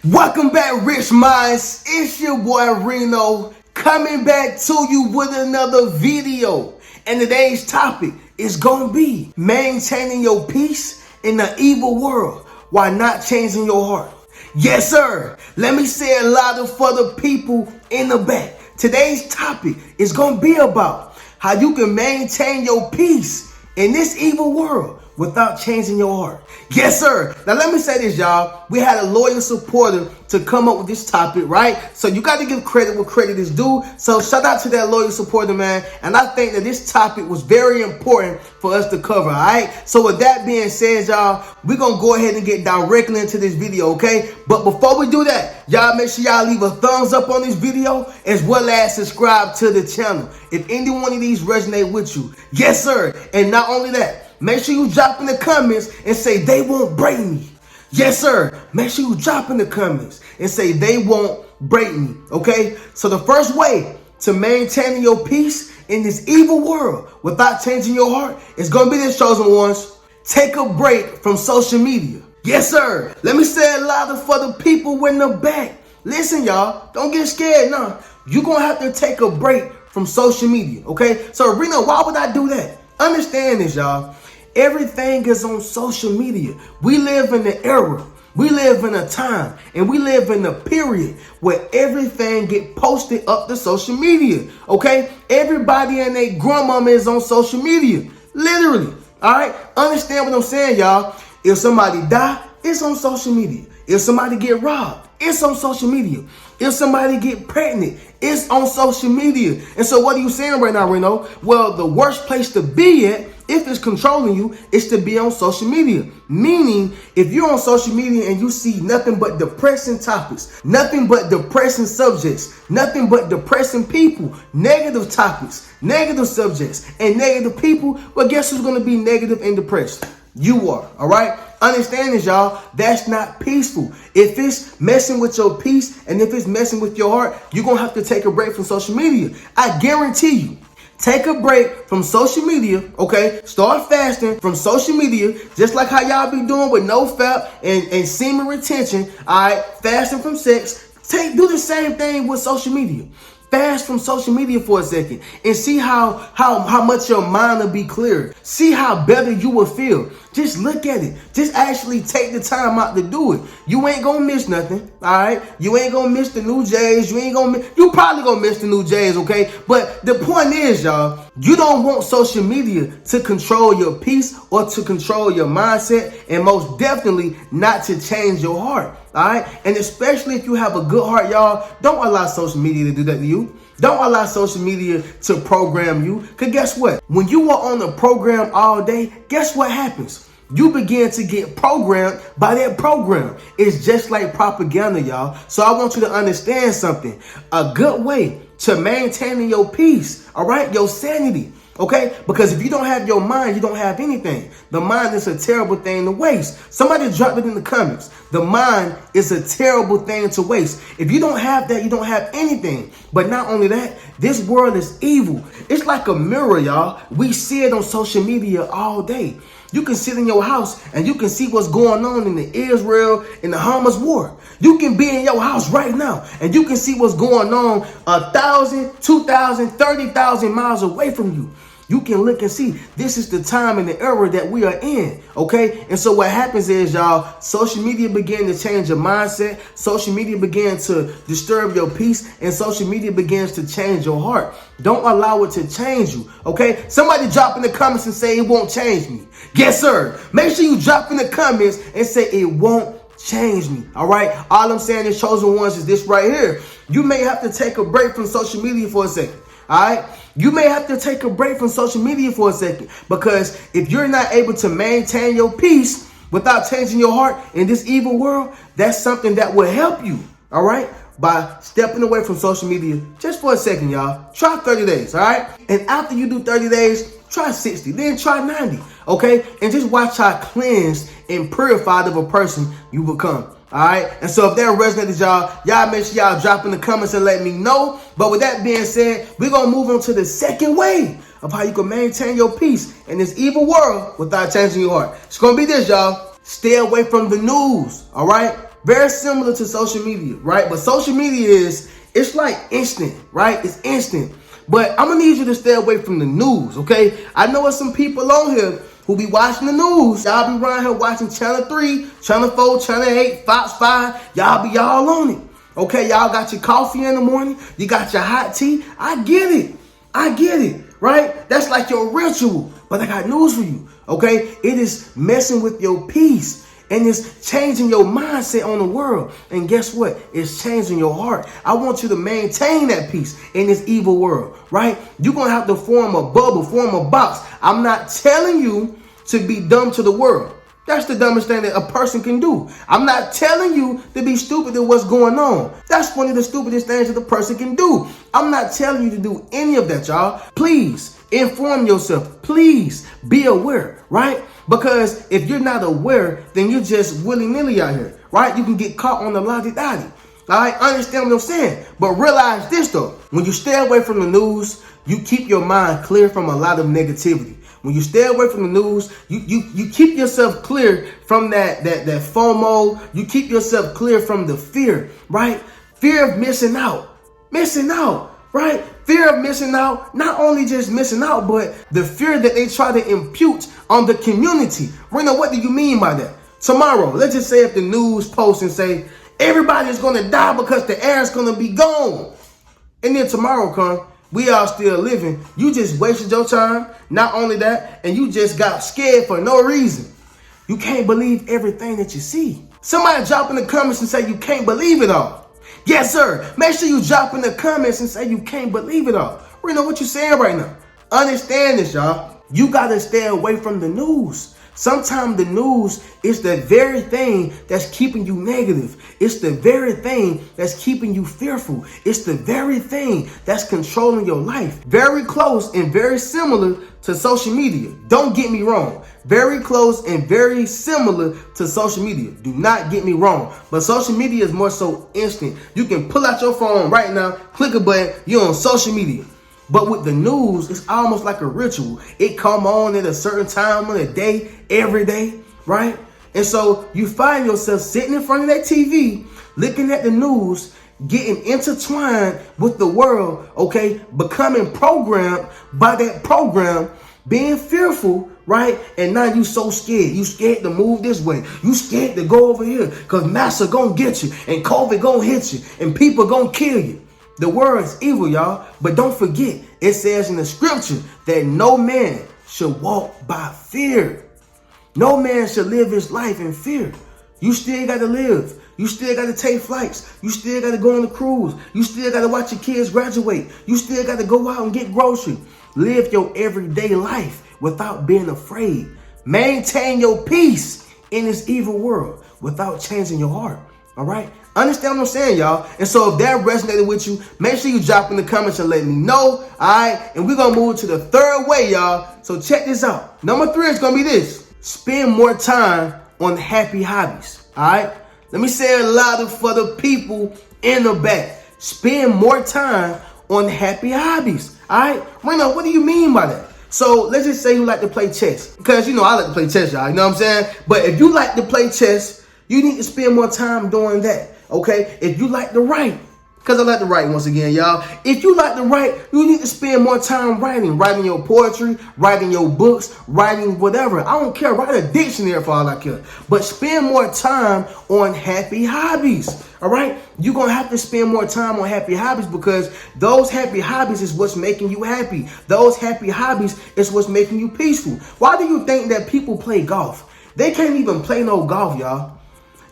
Welcome back, Rich Minds. It's your boy Reno coming back to you with another video. And today's topic is going to be maintaining your peace in the evil world while not changing your heart. Yes, sir. Let me say it louder for the people in the back. Today's topic is going to be about how you can maintain your peace in this evil world without changing your heart. Yes, sir. Now, let me say this, y'all. We had a loyal supporter to come up with this topic, right? So you got to give credit where credit is due. So shout out to that loyal supporter, man. And I think that this topic was very important for us to cover, all right? So with that being said, y'all, we're going to go ahead and get directly into this video, okay? But before we do that, y'all make sure y'all leave a thumbs up on this video as well as subscribe to the channel if any one of these resonate with you. Yes, sir. And not only that, make sure you drop in the comments and say they won't break me. Yes, sir. Make sure you drop in the comments and say they won't break me. Okay? So the first way to maintaining your peace in this evil world without changing your heart is going to be this, chosen ones. Take a break from social media. Yes, sir. Let me say it louder for the people in the back. Listen, y'all. Don't get scared. No. You're going to have to take a break from social media. Okay? So, Reno, why would I do that? Understand this, y'all. Everything is on social media. We live in the era. We live in a time and we live in a period where everything get posted up to social media. Okay? Everybody and their grandmama is on social media. Literally. All right? Understand what I'm saying, y'all. If somebody die, it's on social media. If somebody get robbed, it's on social media. If somebody get pregnant, it's on social media. And so what are you saying right now, Reno? Well, the worst place to be at, if it's controlling you, is to be on social media. Meaning, if you're on social media and you see nothing but depressing topics, nothing but depressing subjects, nothing but depressing people, negative topics, negative subjects, and negative people, well, guess who's going to be negative and depressed? You are, all right? Understand this, y'all. That's not peaceful. If it's messing with your peace and if it's messing with your heart, you're going to have to take a break from social media. I guarantee you. Take a break from social media, okay? Start fasting from social media, just like how y'all be doing with no fat and semen retention, all right? Fasting from sex. Do the same thing with social media. Fast from social media for a second and see how much your mind will be clearer. See how better you will feel. Just look at it. Just actually take the time out to do it. You ain't gonna miss nothing, all right? You ain't gonna miss the new J's. You probably gonna miss the new J's, okay? But the point is, y'all, you don't want social media to control your peace or to control your mindset, and most definitely not to change your heart, all right? And especially if you have a good heart, y'all, don't allow social media to do that to you. Don't allow social media to program you. Because guess what? When you are on a program all day, guess what happens? You begin to get programmed by that program. It's just like propaganda, y'all. So I want you to understand something. A good way to maintaining your peace, all right, your sanity, okay? Because if you don't have your mind, you don't have anything. The mind is a terrible thing to waste. Somebody drop it in the comments. The mind is a terrible thing to waste. If you don't have that, you don't have anything. But not only that, this world is evil. It's like a mirror, y'all. We see it on social media all day. You can sit in your house and you can see what's going on in the Israel and the Hamas war. You can be in your house right now and you can see what's going on 1,000, 2,000, 30,000 miles away from you. You can look and see this is the time and the era that we are in, okay? And so what happens is, y'all, social media began to change your mindset. Social media began to disturb your peace, and social media begins to change your heart. Don't allow it to change you, okay? Somebody drop in the comments and say it won't change me. Yes, sir. Make sure you drop in the comments and say it won't change me, all right? All I'm saying is, chosen ones, is this right here. You may have to take a break from social media for a second. All right, you may have to take a break from social media for a second, because if you're not able to maintain your peace without changing your heart in this evil world, that's something that will help you, all right, by stepping away from social media just for a second, y'all. Try 30 days, all right? And after you do 30 days, try 60, then try 90, okay? And just watch how cleansed and purified of a person you become. All right. And so if that resonated, y'all make sure y'all drop in the comments and let me know. But with that being said, we're going to move on to the second way of how you can maintain your peace in this evil world without changing your heart. It's going to be this, y'all. Stay away from the news. All right. Very similar to social media, right? But social media it's like instant, right? It's instant. But I'm gonna need you to stay away from the news, okay? I know there's some people on here who be watching the news. Y'all be around here watching Channel 3, Channel 4, Channel 8, Fox 5. Y'all be all on it. Okay, y'all got your coffee in the morning. You got your hot tea. I get it, right? That's like your ritual. But I got news for you, okay? It is messing with your peace. And it's changing your mindset on the world. And guess what? It's changing your heart. I want you to maintain that peace in this evil world, right? You're going to have to form a bubble, form a box. I'm not telling you to be dumb to the world. That's the dumbest thing that a person can do. I'm not telling you to be stupid at what's going on. That's one of the stupidest things that a person can do. I'm not telling you to do any of that, y'all. Please inform yourself. Please be aware, right? Because if you're not aware, then you're just willy-nilly out here, right? You can get caught on the lottie-dottie. I understand what I'm saying. But realize this, though. When you stay away from the news, you keep your mind clear from a lot of negativity. When you stay away from the news, you keep yourself clear from that FOMO. You keep yourself clear from the fear, right? Fear of missing out, right? Fear of missing out, not only just missing out, but the fear that they try to impute on the community. Reno, what do you mean by that? Tomorrow, let's just say if the news posts and say, everybody's going to die because the air is going to be gone. And then tomorrow come, we all still living. You just wasted your time. Not only that, and you just got scared for no reason. You can't believe everything that you see. Somebody drop in the comments and say you can't believe it all. Yes, sir. Make sure you drop in the comments and say you can't believe it all. We know what you're saying right now. Understand this, y'all. You got to stay away from the news. Sometimes the news is the very thing that's keeping you negative. It's the very thing that's keeping you fearful. It's the very thing that's controlling your life. Very close and very similar to social media. Don't get me wrong. Very close and very similar to social media. Do not get me wrong. But social media is more so instant. You can pull out your phone right now, click a button, you're on social media. But with the news, it's almost like a ritual. It come on at a certain time of the day, every day, right? And so you find yourself sitting in front of that TV, looking at the news, getting intertwined with the world, okay? Becoming programmed by that program, being fearful, right? And now you so scared. You scared to move this way. You scared to go over here because massa gonna get you and COVID gonna hit you and people gonna kill you. The word is evil, y'all. But don't forget, it says in the scripture that no man should walk by fear. No man should live his life in fear. You still got to live. You still got to take flights. You still got to go on a cruise. You still got to watch your kids graduate. You still got to go out and get groceries. Live your everyday life without being afraid. Maintain your peace in this evil world without changing your heart. All right? Understand what I'm saying, y'all? And so if that resonated with you, make sure you drop in the comments and let me know. All right? And we're going to move to the third way, y'all. So check this out. Number 3 is going to be this. Spend more time on happy hobbies. All right? Let me say it louder for the people in the back. Spend more time on happy hobbies. All right? Reno, what do you mean by that? So let's just say you like to play chess. Because, you know, I like to play chess, y'all. You know what I'm saying? But if you like to play chess, you need to spend more time doing that. Okay, if you like to write, because I like to write once again, y'all. If you like to write, you need to spend more time writing your poetry, writing your books, writing whatever. I don't care. Write a dictionary for all I care. But spend more time on happy hobbies. All right, you're going to have to spend more time on happy hobbies because those happy hobbies is what's making you happy. Those happy hobbies is what's making you peaceful. Why do you think that people play golf? They can't even play no golf, y'all.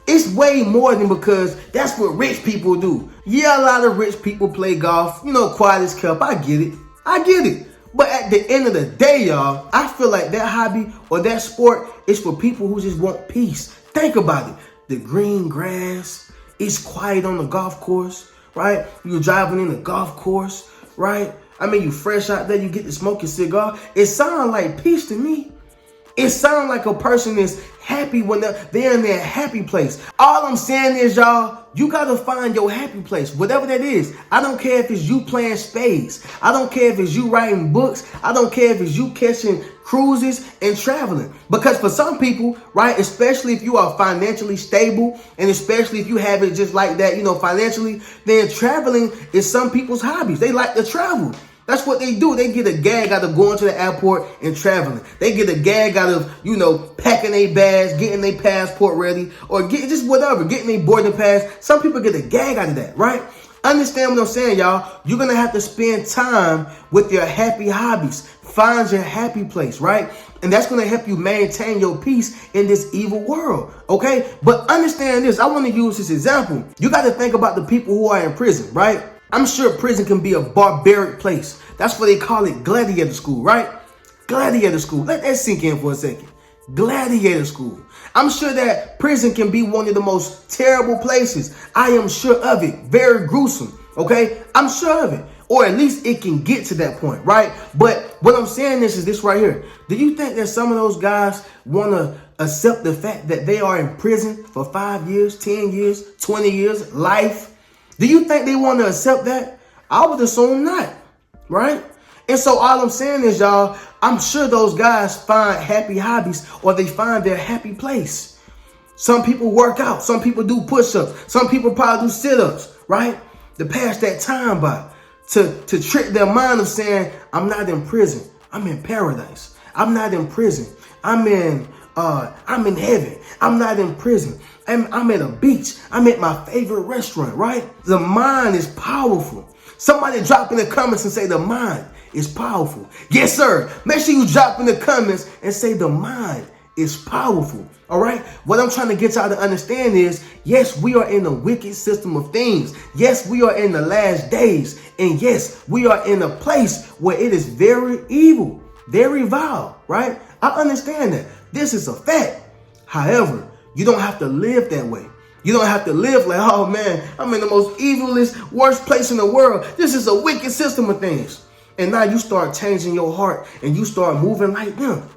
It's way more than because that's what rich people do. Yeah, a lot of rich people play golf. You know, quiet as kept. I get it. But at the end of the day, y'all, I feel like that hobby or that sport is for people who just want peace. Think about it. The green grass, it's quiet on the golf course, right? You're driving in the golf course, right? I mean, you fresh out there, you get to smoke your cigar. It sounds like peace to me. It sounds like a person is happy when they're in their happy place. All I'm saying is, y'all, you gotta find your happy place, whatever that is. I don't care if it's you playing spades. I don't care if it's you writing books. I don't care if it's you catching cruises and traveling. Because for some people, right, especially if you are financially stable and especially if you have it just like that, financially, then traveling is some people's hobbies. They like to travel. That's what they do. They get a gag out of going to the airport and traveling. They get a gag out of, packing their bags, getting their passport ready, or just whatever, getting their boarding pass. Some people get a gag out of that, right? Understand what I'm saying, y'all? You're going to have to spend time with your happy hobbies. Find your happy place, right? And that's going to help you maintain your peace in this evil world, okay? But understand this. I want to use this example. You got to think about the people who are in prison, right? I'm sure prison can be a barbaric place. That's what they call it, gladiator school, right? Gladiator school. Let that sink in for a second. Gladiator school. I'm sure that prison can be one of the most terrible places. I am sure of it. Very gruesome, okay? I'm sure of it. Or at least it can get to that point, right? But what I'm saying is this right here. Do you think that some of those guys want to accept the fact that they are in prison for 5 years, 10 years, 20 years, life? Do you think they want to accept that? I would assume not, right? And so all I'm saying is, y'all, I'm sure those guys find happy hobbies or they find their happy place. Some people work out. Some people do push-ups. Some people probably do sit-ups, right? To pass that time by, to trick their mind of saying, I'm not in prison. I'm in paradise. I'm not in prison. I'm in heaven. I'm not in prison. I'm at a beach. I'm at my favorite restaurant, right? The mind is powerful. Somebody drop in the comments and say the mind is powerful. Yes, sir. Make sure you drop in the comments and say the mind is powerful. All right. What I'm trying to get y'all to understand is, yes, we are in a wicked system of things. Yes, we are in the last days. And yes, we are in a place where it is very evil, very vile, right? I understand that. This is a fact. However, you don't have to live that way. You don't have to live like, oh man, I'm in the most evilest, worst place in the world. This is a wicked system of things. And now you start changing your heart and you start moving like them.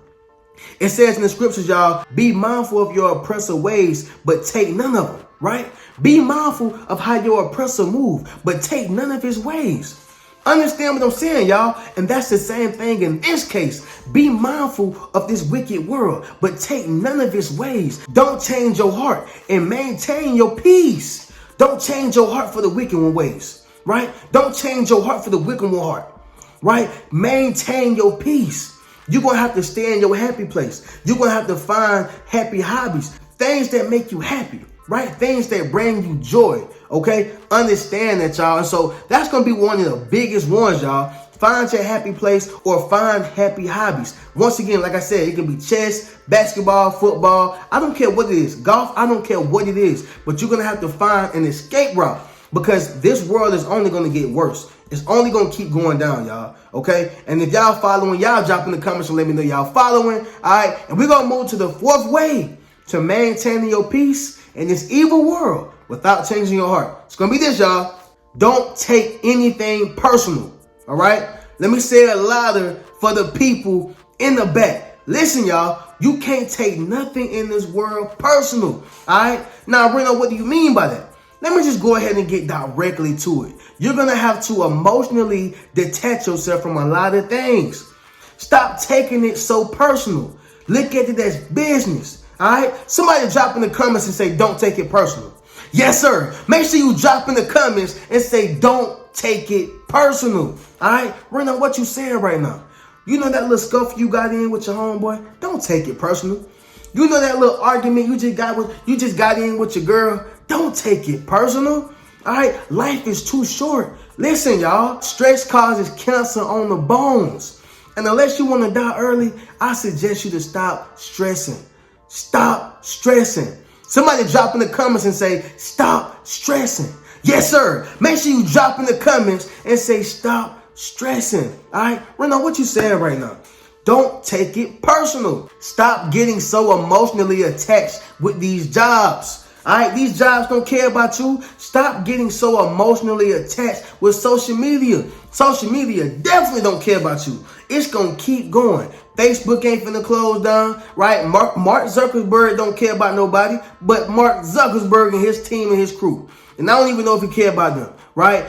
It says in the scriptures, y'all, be mindful of your oppressor ways, but take none of them, right? Be mindful of how your oppressor move, but take none of his ways. Understand what I'm saying, y'all? And that's the same thing in this case. Be mindful of this wicked world, but take none of its ways. Don't change your heart and maintain your peace. Don't change your heart for the wicked one ways, right? Don't change your heart for the wicked one heart, right? Maintain your peace. You're going to have to stay in your happy place. You're going to have to find happy hobbies, things that make you happy, right? Things that bring you joy, okay? Understand that, y'all. And so that's going to be one of the biggest ones, y'all. Find your happy place or find happy hobbies. Once again, like I said, it can be chess, basketball, football. I don't care what it is. Golf, I don't care what it is. But you're going to have to find an escape route because this world is only going to get worse. It's only going to keep going down, y'all, okay? And if y'all following, y'all drop in the comments and let me know y'all following, all right? And we're going to move to the fourth way to maintaining your peace in this evil world without changing your heart. It's going to be this, y'all. Don't take anything personal, all right? Let me say it louder for the people in the back. Listen, y'all, you can't take nothing in this world personal, all right? Now, Reno, what do you mean by that? Let me just go ahead and get directly to it. You're going to have to emotionally detach yourself from a lot of things. Stop taking it so personal. Look at it as business, all right? Somebody drop in the comments and say, don't take it personal. Yes, sir. Make sure you drop in the comments and say, don't take it personal, all right? Reno, what you saying right now? You know that little scuffle you got in with your homeboy? Don't take it personal. You know that little argument you just got in with your girl? Don't take it personal. All right, life is too short. Listen, y'all, stress causes cancer on the bones. And unless you want to die early, I suggest you to stop stressing. Stop stressing. Somebody drop in the comments and say, stop stressing. Yes, sir. Make sure you drop in the comments and say, stop stressing. All right, Reno, what you saying right now? Don't take it personal. Stop getting so emotionally attached with these jobs. All right, these jobs don't care about you. Stop getting so emotionally attached with social media. Social media definitely don't care about you. It's gonna keep going. Facebook ain't finna close down, right? Mark Zuckerberg don't care about nobody, but Mark Zuckerberg and his team and his crew. And I don't even know if he care about them, right?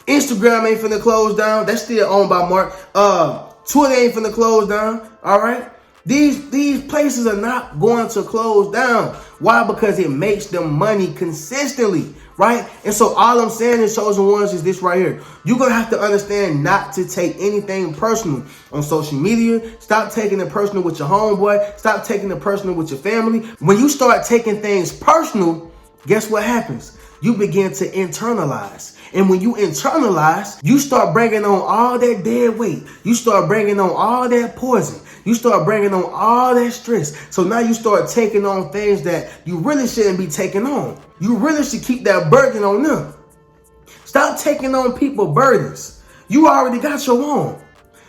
Instagram ain't finna close down. That's still owned by Mark. Twitter ain't finna close down, all right? These places are not going to close down. Why? Because it makes them money consistently, right? And so all I'm saying is, chosen ones, is this right here. You're going to have to understand not to take anything personal on social media. Stop taking it personal with your homeboy. Stop taking it personal with your family. When you start taking things personal, guess what happens? You begin to internalize. And when you internalize, you start bringing on all that dead weight. You start bringing on all that poison. You start bringing on all that stress. So now you start taking on things that you really shouldn't be taking on. You really should keep that burden on them. Stop taking on people's burdens. You already got your own.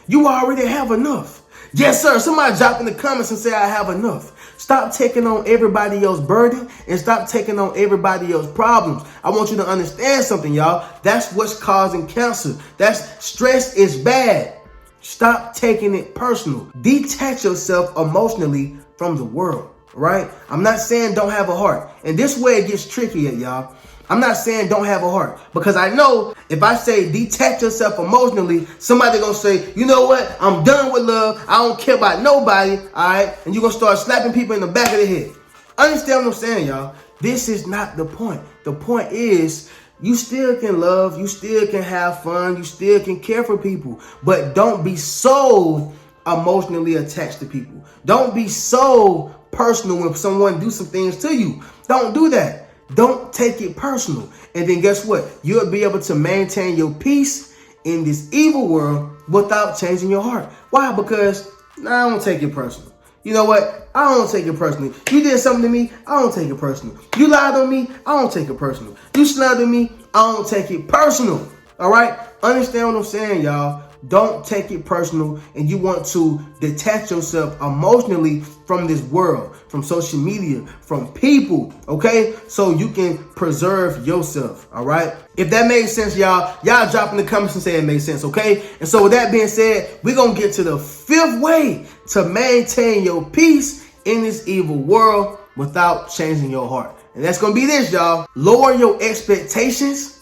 You already have enough. Yes, sir. Somebody drop in the comments and say, I have enough. Stop taking on everybody else's burden and stop taking on everybody else's problems. I want you to understand something, y'all. That's what's causing cancer. That's stress is bad. Stop taking it personal. Detach yourself emotionally from the world, right? I'm not saying don't have a heart. And this way it gets tricky, y'all. I'm not saying don't have a heart, because I know if I say detach yourself emotionally, somebody gonna say, you know what? I'm done with love. I don't care about nobody, all right? And you're gonna start slapping people in the back of the head. Understand what I'm saying, y'all? This is not the point. The point is, you still can love, you still can have fun, you still can care for people, but don't be so emotionally attached to people. Don't be so personal when someone do some things to you. Don't do that. Don't take it personal. And then guess what? You'll be able to maintain your peace in this evil world without changing your heart. Why? Because I don't take it personal. You know what? I don't take it personally. You did something to me, I don't take it personal. You lied on me, I don't take it personal. You slandered me, I don't take it personal. All right? Understand what I'm saying, y'all. Don't take it personal, and you want to detach yourself emotionally from this world, from social media, from people, okay? So you can preserve yourself, all right? If that made sense, y'all drop in the comments and say it made sense, okay? And so with that being said, we're going to get to the fifth way to maintain your peace in this evil world without changing your heart. And that's going to be this, y'all. Lower your expectations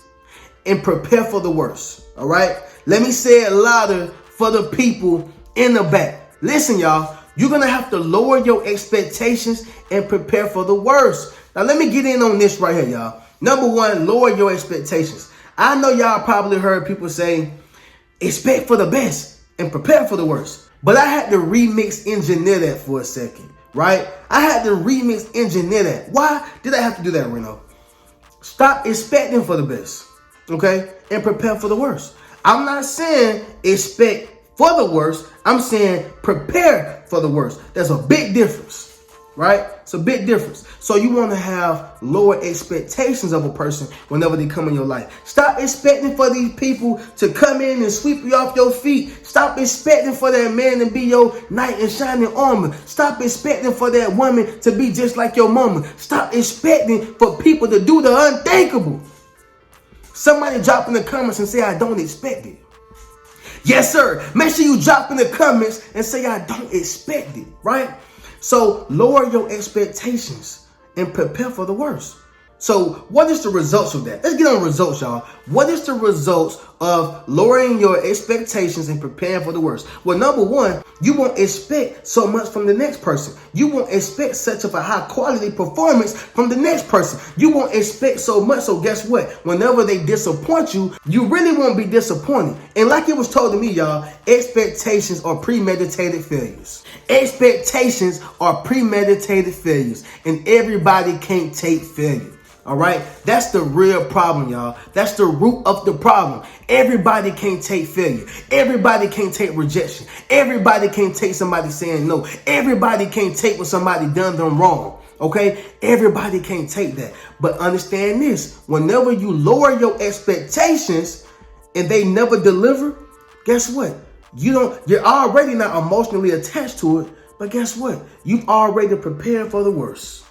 and prepare for the worst, all right? Let me say it louder for the people in the back. Listen, y'all, you're going to have to lower your expectations and prepare for the worst. Now, let me get in on this right here, y'all. Number one, lower your expectations. I know y'all probably heard people say, expect for the best and prepare for the worst. But I had to remix engineer that for a second, right? I had to remix engineer that. Why did I have to do that, Reno? Stop expecting for the best, okay? And prepare for the worst. I'm not saying expect for the worst. I'm saying prepare for the worst. There's a big difference, right? It's a big difference. So you want to have lower expectations of a person whenever they come in your life. Stop expecting for these people to come in and sweep you off your feet. Stop expecting for that man to be your knight in shining armor. Stop expecting for that woman to be just like your mama. Stop expecting for people to do the unthinkable. Somebody drop in the comments and say, I don't expect it. Yes, sir. Make sure you drop in the comments and say, I don't expect it, right? So lower your expectations and prepare for the worst. So what is the results of that? Let's get on results, y'all. What is the results of lowering your expectations and preparing for the worst? Well, number one, you won't expect so much from the next person. You won't expect such of a high quality performance from the next person. You won't expect so much. So guess what? Whenever they disappoint you, you really won't be disappointed. And like it was told to me, y'all, expectations are premeditated failures. Expectations are premeditated failures. And everybody can't take failure. All right. That's the real problem, y'all. That's the root of the problem. Everybody can't take failure. Everybody can't take rejection. Everybody can't take somebody saying no. Everybody can't take what somebody done them wrong. Okay. Everybody can't take that. But understand this. Whenever you lower your expectations and they never deliver, guess what? You're already not emotionally attached to it. But guess what? You've already prepared for the worst.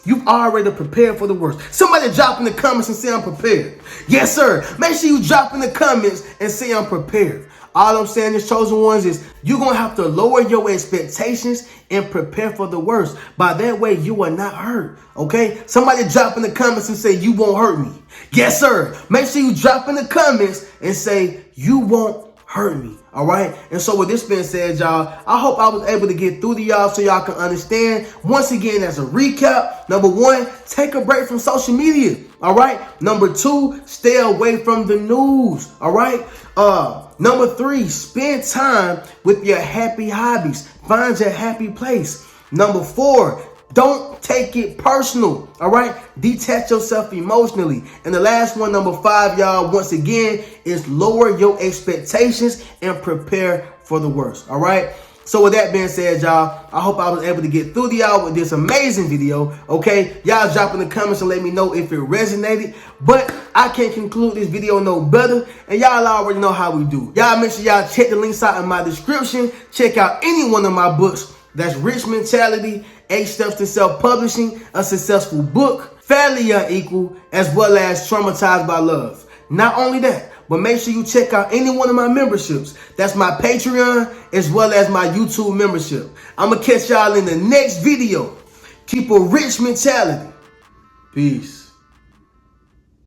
you've already prepared for the worst. Somebody drop in the comments and say I'm prepared. Yes, sir. Make sure you drop in the comments and say I'm prepared. All I'm saying is, chosen ones, is you're going to have to lower your expectations and prepare for the worst. By that way, you are not hurt. Okay? Somebody drop in the comments and say, you won't hurt me. Yes, sir. Make sure you drop in the comments and say, you won't hurt me. All right. And so with this being said, y'all, I hope I was able to get through to y'all so y'all can understand. Once again, as a recap, number one, take a break from social media. All right. Number two, stay away from the news. All right. Number three, spend time with your happy hobbies. Find your happy place. Number four, don't take it personal, all right? Detach yourself emotionally. And the last one, number five, y'all, once again, is lower your expectations and prepare for the worst, all right? So with that being said, y'all, I hope I was able to get through to y'all with this amazing video, okay? Y'all drop in the comments and let me know if it resonated. But I can't conclude this video no better, and y'all already know how we do. Y'all make sure y'all check the links out in my description. Check out any one of my books. That's Rich Mentality, 8 Steps to Self-Publishing, A Successful Book, Fairly Unequal, as well as Traumatized by Love. Not only that, but make sure you check out any one of my memberships. That's my Patreon as well as my YouTube membership. I'm going to catch y'all in the next video. Keep a rich mentality. Peace.